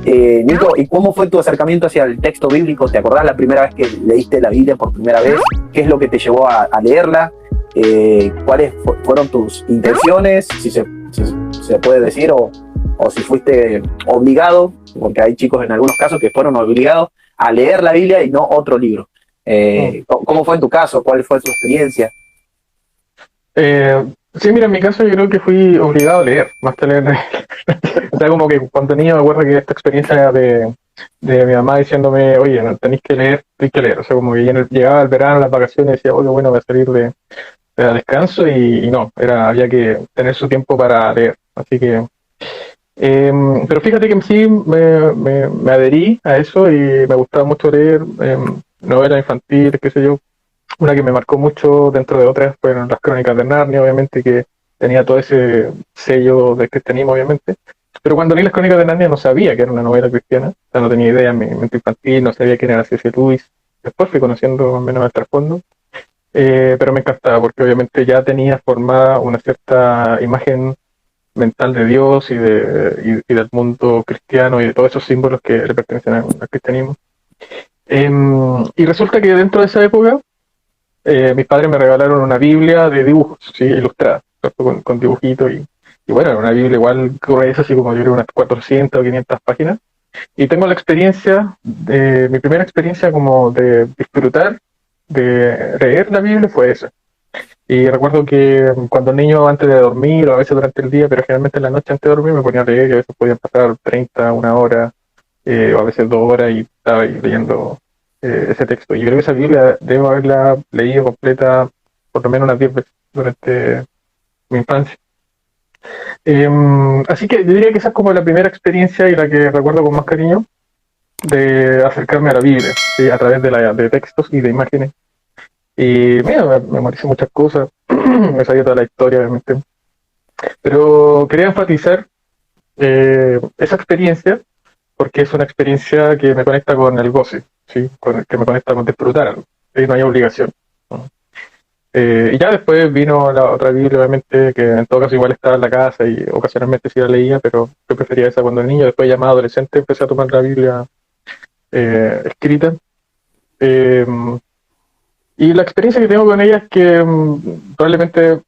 Nico, ¿y cómo fue tu acercamiento hacia el texto bíblico? ¿Te acordás la primera vez que leíste la Biblia por primera vez? ¿Qué es lo que te llevó a leerla? ¿Cuáles fueron tus intenciones? Si se puede decir, o si fuiste obligado, porque hay chicos en algunos casos que fueron obligados a leer la Biblia y no otro libro. ¿Cómo fue en tu caso? ¿Cuál fue tu experiencia? Sí, mira, en mi caso yo creo que fui obligado a leer, más que leer. O sea, como que cuando niño me acuerdo que esta experiencia de mi mamá diciéndome, oye, no, tenéis que leer, tenéis que leer. O sea, como que llegaba el verano, las vacaciones, y decía, oye, bueno, voy a salir de descanso y no, había que tener su tiempo para leer. Así que, pero fíjate que sí me adherí a eso y me gustaba mucho leer novelas infantiles, qué sé yo. Una que me marcó mucho dentro de otras fueron las Crónicas de Narnia, obviamente, que tenía todo ese sello del cristianismo, obviamente. Pero cuando leí las Crónicas de Narnia no sabía que era una novela cristiana, o sea, no tenía idea en mi mente infantil, no sabía quién era C.S. Lewis. Después fui conociendo más o menos el trasfondo, pero me encantaba porque obviamente ya tenía formada una cierta imagen mental de Dios y del mundo cristiano y de todos esos símbolos que le pertenecen al cristianismo. Y resulta que dentro de esa época, mis padres me regalaron una Biblia de dibujos, ¿sí? Ilustrada, ¿cierto? Con dibujitos y bueno, era una Biblia igual gruesa, así como yo creo unas 400 o 500 páginas. Y tengo la experiencia, mi primera experiencia como de disfrutar, de leer la Biblia fue esa. Y recuerdo que cuando niño antes de dormir, o a veces durante el día, pero generalmente en la noche antes de dormir me ponía a leer y a veces podían pasar 30, una hora, o a veces 2 horas y estaba ahí leyendo ese texto. Y yo creo que esa Biblia debo haberla leído completa por lo menos unas 10 veces durante mi infancia. Así que yo diría que esa es como la primera experiencia y la que recuerdo con más cariño de acercarme a la Biblia, ¿sí? A través de textos y de imágenes. Y mira, me memoricé muchas cosas, me sabía toda la historia, obviamente. Pero quería enfatizar esa experiencia porque es una experiencia que me conecta con el goce, ¿sí? Que me conecta con disfrutar algo, y no hay obligación, ¿no? Y ya después vino la otra Biblia, obviamente, que en todo caso igual estaba en la casa y ocasionalmente sí la leía, pero yo prefería esa cuando era niño. Después ya más adolescente empecé a tomar la Biblia escrita. Eh, y la experiencia que tengo con ella es que probablemente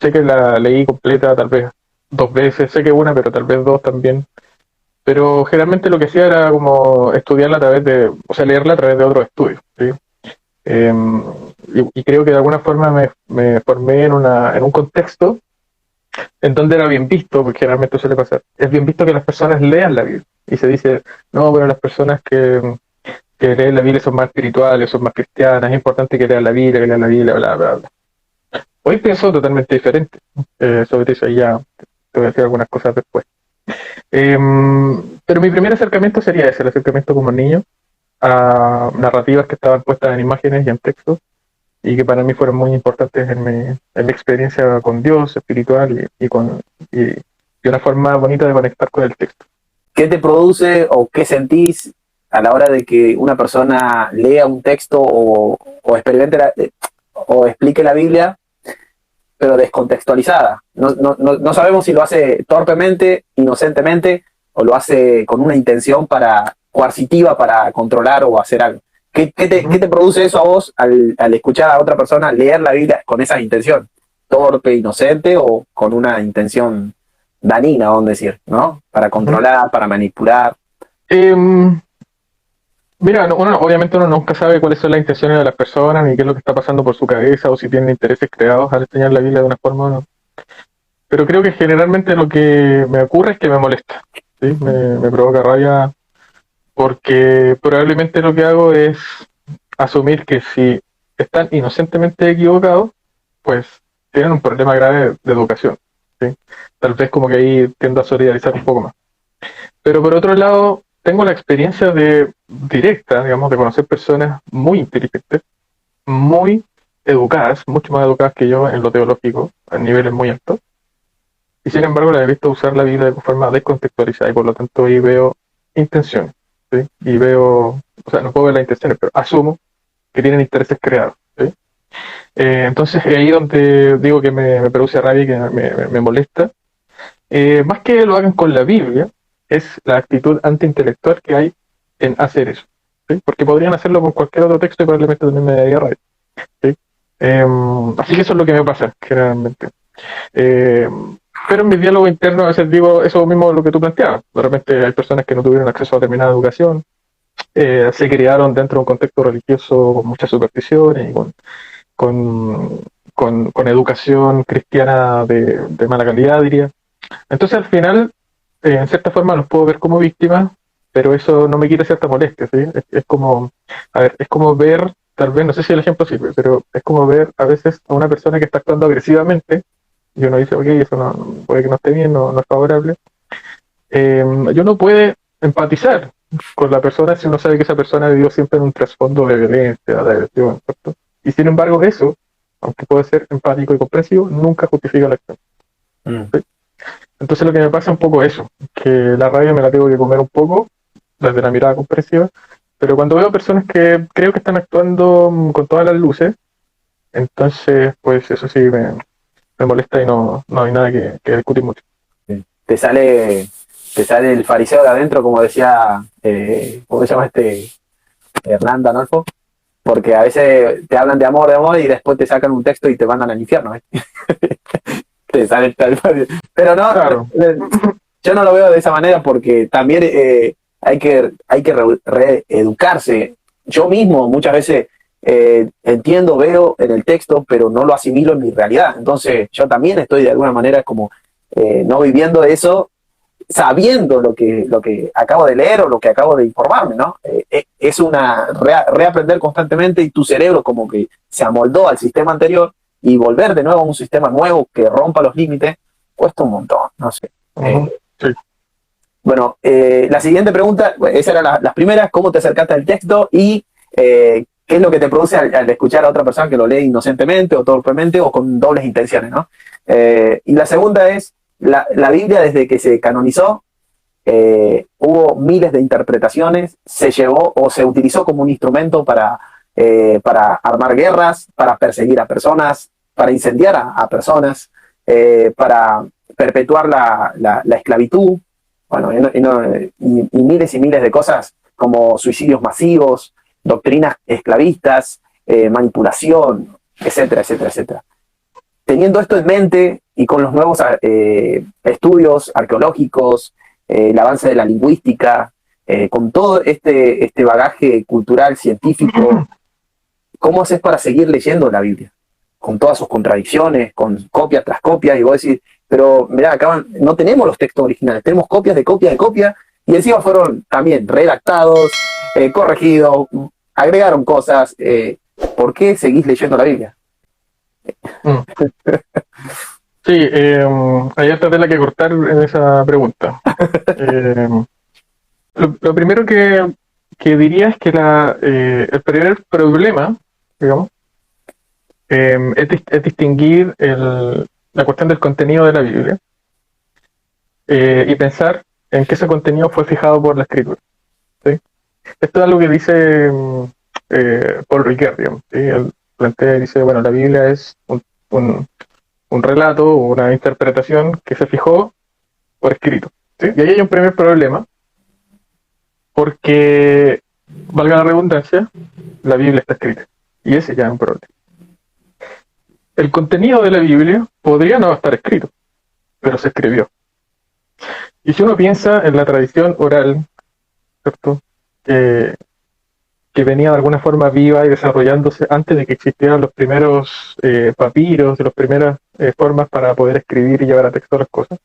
sé que la leí completa tal vez 2 veces, sé que una, pero tal vez dos también. Pero generalmente lo que hacía era como estudiarla a través o sea, leerla a través de otros estudios, ¿sí? Y creo que de alguna forma me formé en un contexto en donde era bien visto, porque generalmente suele pasar, es bien visto que las personas lean la Biblia. Y se dice, no, pero las personas que leen la Biblia son más espirituales, son más cristianas, es importante que lean la Biblia, bla, bla, bla. Hoy pienso totalmente diferente. Sobre eso ya te voy a decir algunas cosas después. Pero mi primer acercamiento sería ese, el acercamiento como niño a narrativas que estaban puestas en imágenes y en textos y que para mí fueron muy importantes en mi experiencia con Dios espiritual y una forma bonita de conectar con el texto. ¿Qué te produce o qué sentís a la hora de que una persona lea un texto o experimente o explique la Biblia, pero descontextualizada? No sabemos si lo hace torpemente, inocentemente, o lo hace con una intención coercitiva para controlar o hacer algo. ¿Qué te produce eso a vos al escuchar a otra persona leer la Biblia con esa intención? ¿Torpe, inocente o con una intención danina, vamos a decir, ¿no? Para controlar, para manipular. Mira, obviamente uno nunca sabe cuáles son las intenciones de las personas ni qué es lo que está pasando por su cabeza o si tienen intereses creados al enseñar la Biblia de una forma o no. Pero creo que generalmente lo que me ocurre es que me molesta, ¿sí? Me provoca rabia porque probablemente lo que hago es asumir que si están inocentemente equivocados, pues tienen un problema grave de educación, ¿sí? Tal vez como que ahí tiendo a solidarizar un poco más. Pero por otro lado, tengo la experiencia directa, digamos, de conocer personas muy inteligentes, muy educadas, mucho más educadas que yo en lo teológico, a niveles muy altos, y sin embargo las he visto usar la Biblia de forma descontextualizada, y por lo tanto ahí veo intenciones, ¿sí? Y veo, o sea, no puedo ver las intenciones, pero asumo que tienen intereses creados, ¿sí? Entonces es ahí donde digo que me produce rabia y que me molesta. Más que lo hagan con la Biblia, es la actitud antiintelectual que hay en hacer eso, ¿sí? Porque podrían hacerlo con cualquier otro texto y probablemente también me daría rabia, ¿sí? Así que eso es lo que me pasa generalmente. Eh, pero en mi diálogo interno a veces digo eso mismo lo que tú planteabas. De repente hay personas que no tuvieron acceso a determinada educación, se criaron dentro de un contexto religioso con muchas supersticiones y con, con educación cristiana de mala calidad, diría. Entonces al final, en cierta forma los puedo ver como víctimas, pero eso no me quita cierta molestia, ¿sí? Es como, a ver, es como ver, tal vez, no sé si el ejemplo sirve, pero es como ver a veces a una persona que está actuando agresivamente y uno dice, ok, eso no, puede que no esté bien, no es favorable. Y uno puede empatizar con la persona si uno sabe que esa persona vivió siempre en un trasfondo de violencia, de agresión, ¿cierto? Y sin embargo eso, aunque puede ser empático y comprensivo, nunca justifica la acción. ¿Sí? Entonces lo que me pasa es un poco eso, que la rabia me la tengo que comer un poco, desde la mirada comprensiva, pero cuando veo personas que creo que están actuando con todas las luces, entonces pues eso sí me molesta y no hay nada que discutir mucho. Te sale el fariseo de adentro, como decía, ¿cómo se llama Hernán Danolfo? Porque a veces te hablan de amor y después te sacan un texto y te mandan al infierno, ¿eh? Te sale tal fariseo. Pero no, Claro. yo no lo veo de esa manera porque también hay que reeducarse. Yo mismo muchas veces entiendo, veo en el texto, pero no lo asimilo en mi realidad. Entonces yo también estoy de alguna manera como no viviendo eso, sabiendo lo que acabo de leer o lo que acabo de informarme, ¿no? Es una reaprender constantemente y tu cerebro como que se amoldó al sistema anterior y volver de nuevo a un sistema nuevo que rompa los límites cuesta un montón, no sé. Sí. Bueno, la siguiente pregunta, esas eran las primeras, ¿cómo te acercaste al texto y qué es lo que te produce al escuchar a otra persona que lo lee inocentemente o torpemente o con dobles intenciones, ¿no? Y la segunda es, la Biblia desde que se canonizó, hubo miles de interpretaciones, se llevó o se utilizó como un instrumento para armar guerras, para perseguir a personas, para incendiar a personas, para perpetuar la esclavitud, bueno, y miles y miles de cosas como suicidios masivos, doctrinas esclavistas, manipulación, etcétera, etcétera, etcétera. Teniendo esto en mente y con los nuevos estudios arqueológicos, el avance de la lingüística, con todo este bagaje cultural, científico, ¿cómo haces para seguir leyendo la Biblia? Con todas sus contradicciones, con copia tras copia, y vos decís, pero mirá, acá no tenemos los textos originales, tenemos copias de copia de copia, y encima fueron también redactados, corregidos, agregaron cosas. ¿Por qué seguís leyendo la Biblia? Sí, hay harta tela que cortar en esa pregunta. Lo primero que diría es que el primer problema, digamos, es distinguir la cuestión del contenido de la Biblia y pensar en que ese contenido fue fijado por la Escritura, ¿sí? Esto es algo que dice Paul Ricoeur, digamos, ¿sí? Él plantea y dice, bueno, la Biblia es un relato o una interpretación que se fijó por escrito, ¿sí? Y ahí hay un primer problema, porque, valga la redundancia, la Biblia está escrita, y ese ya es un problema. El contenido de la Biblia podría no estar escrito, pero se escribió. Y si uno piensa en la tradición oral, ¿cierto? Que venía de alguna forma viva y desarrollándose antes de que existieran los primeros papiros, las primeras formas para poder escribir y llevar a texto las cosas,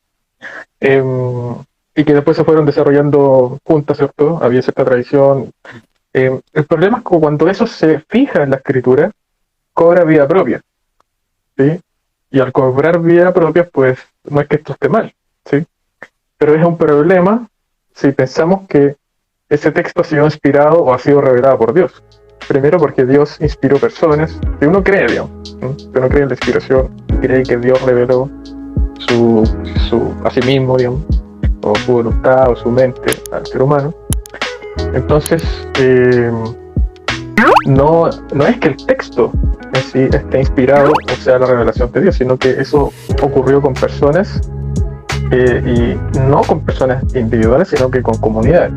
y que después se fueron desarrollando juntas, ¿cierto? Había cierta tradición. El problema es que cuando eso se fija en la escritura, cobra vida propia, ¿sí? Y al cobrar vida propia, pues no es que esto esté mal, ¿sí? Pero es un problema si pensamos que ese texto ha sido inspirado o ha sido revelado por Dios. Primero porque Dios inspiró personas, si uno cree, digamos, ¿no? Si uno cree en la inspiración, cree que Dios reveló a sí mismo, digamos, o su voluntad o su mente al ser humano. Entonces, no es que el texto en sí esté inspirado o sea la revelación de Dios, sino que eso ocurrió con personas y no con personas individuales, sino que con comunidades.